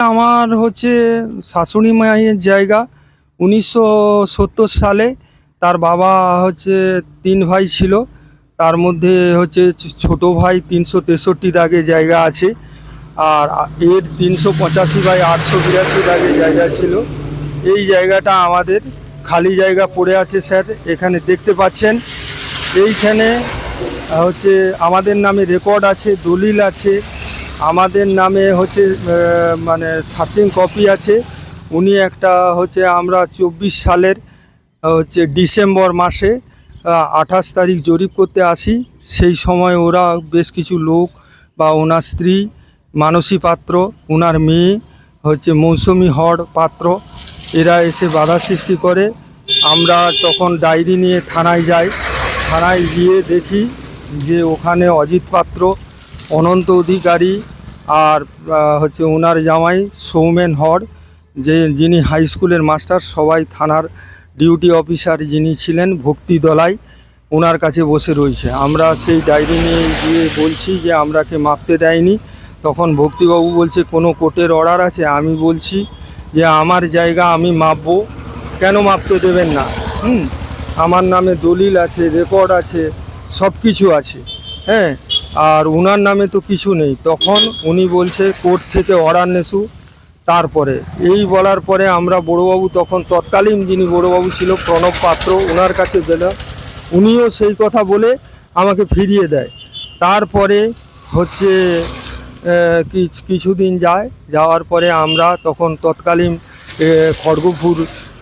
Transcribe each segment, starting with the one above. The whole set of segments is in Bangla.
আমার হচ্ছে শাশুড়ি মায়ের জায়গা। 1970 সালে তার বাবা হচ্ছে 3 ভাই ছিল, তার মধ্যে হচ্ছে ছোট ভাই 363 দাগে জায়গা আছে, আর এর 385/882 দাগে জায়গা ছিল। এই জায়গাটা আমাদের খালি জায়গা পড়ে আছে স্যার, এখানে দেখতে পাচ্ছেন। এইখানে হচ্ছে আমাদের নামে রেকর্ড আছে, দলিল আছে, আমাদের নামে হচ্ছে মানে সার্চিং কপি আছে। উনি একটা হচ্ছে আমরা 24 সালের হচ্ছে ডিসেম্বর মাসে 28 তারিখ জরিপ করতে আসি। সেই সময় ওরা বেশ কিছু লোক বা ওনার স্ত্রী মানসী পাত্র, ওনার মেয়ে হচ্ছে মৌসুমি হর পাত্র, এরা এসে বাধা সৃষ্টি করে। আমরা তখন ডায়েরি নিয়ে থানায় যাই। থানায় গিয়ে দেখি যে ওখানে অজিত পাত্র, অনন্ত অধিকারী আর হচ্ছে ওনার জামাই সৌমেন হর, যিনি হাই স্কুলের মাস্টার, সবাই থানার ডিউটি অফিসার যিনি ছিলেন ভক্তি দলাই, ওনার কাছে বসে রয়েছে। আমরা সেই ডায়েরি নিয়ে গিয়ে বলছি যে আমরাকে মাপতে দেয়নি। তখন ভক্তিবাবু বলছে কোনো কোর্টের অর্ডার আছে? আমি বলছি যে আমার জায়গা আমি মাপবো, কেন মাপতে দেবেন না? আমার নামে দলিল আছে, রেকর্ড আছে, সব কিছু আছে, হ্যাঁ, আর ওনার নামে তো কিছু নেই। তখন উনি বলছে কোর্ট থেকে অর্ডার নেসু। তারপরে এই বলার পরে আমরা বড়োবাবু, তখন তৎকালীন যিনি বড়োবাবু ছিল প্রণব পাত্র, ওনার কাছে গেলাম। উনিও সেই কথা বলে আমাকে ফিরিয়ে দেয়। তারপরে হচ্ছে কিছুদিন যাওয়ার পরে আমরা তখন তৎকালীন খড়গপুর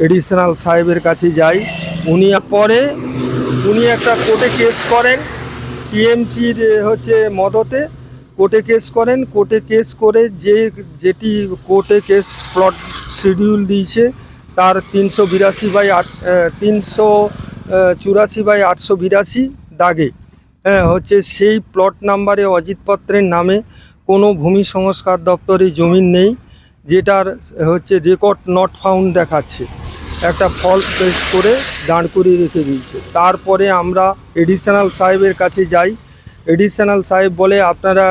এডিশনাল সাহেবের কাছে যাই। উনি একটা কোর্টে কেস করেন, টিএমসির হচ্ছে মদতে কোর্টে কেস করেন। কোর্টে কেস করে যেটি কোর্টে কেস প্লট শিডিউল দিয়েছে তার 384/882 দাগে, হ্যাঁ, হচ্ছে সেই প্লট নাম্বারে অজিত পাত্রের নামে কোনো ভূমি সংস্কার দপ্তরে জমি নেই, যেটার হচ্ছে রেকর্ড নট ফাউন্ড দেখাচ্ছে। একটা ফলস কেস করে দাঁড় করিয়ে রেখে দিয়েছে। তারপরে আমরা এডিশনাল সাহেবের কাছে যাই। এডিশনাল সাহেব বলে আপনারা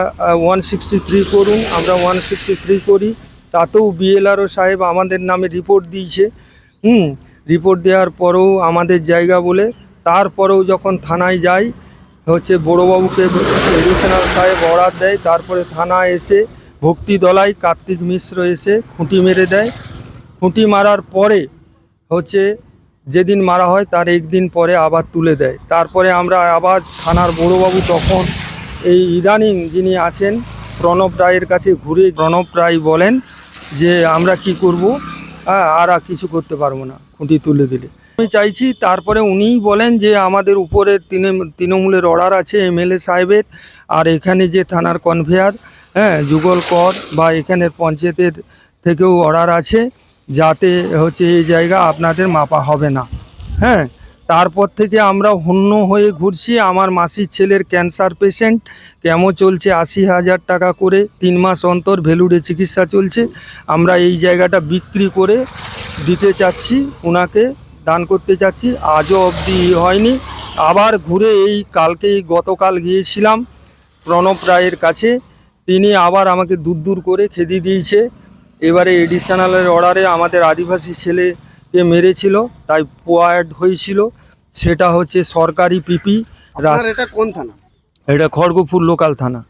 163 করুন। আমরা 163 করি, তাতেও বিএলআরও সাহেব আমাদের নামে রিপোর্ট দিয়েছে। রিপোর্ট দেওয়ার পরেও আমাদের জায়গা বলে, তারপরেও যখন থানায় যাই হচ্ছে বড়োবাবুকে এডিশনাল সাহেব অর্ডার দেয়। তারপরে থানা এসে ভক্তি দলাই কার্তিক মিশ্র এসে খুঁটি মেরে দেয়। খুঁটি মারার পরে হচ্ছে যেদিন মারা হয় তার একদিন পরে আবার তুলে দেয়। তারপরে আমরা আবার থানার বড়োবাবু, তখন এই ইদানিং যিনি আছেন প্রণব রায়ের কাছে ঘুরে প্রণব রায় বলেন যে আমরা কি করব, আর কিছু করতে পারবো না খুঁটি তুলে দিলে। আমি চাইছি, তারপরে উনিই বলেন যে আমাদের উপরের তৃণমূলের অর্ডার আছে এমএলএ সাহেবের, আর এখানে যে থানার কনভেয়ার, হ্যাঁ, যুগল কর বা এখানের পঞ্চায়েতের থেকেও অর্ডার আছে, যাতে হচ্ছে এই জায়গা আপনাদের মাপা হবে না। হ্যাঁ, তারপর থেকে আমরা হন্য হয়ে ঘুরছি। আমার মাসির ছেলের ক্যান্সার পেশেন্ট, কেমো চলছে 80,000 টাকা করে, 3 মাস অন্তর ভেলুড়ে চিকিৎসা চলছে। আমরা এই জায়গাটা বিক্রি করে দিতে চাচ্ছি, ওনাকে দান করতে চাচ্ছি। আজও অবধি হয়নি। আবার ঘুরে গতকাল গিয়েছিলাম প্রণব রায়ের কাছে, তিনি আবার আমাকে দূর করে খেদি দিয়েছে। এবারে এডিশনালের অর্ডারে আমাদের আদিবাসী ছেলেকে মেরেছিল, তাই পোয়ার্ড হয়েছিল। সেটা হচ্ছে সরকারি পিপি। এটা কোন থানা? এটা খড়গপুর লোকাল থানা।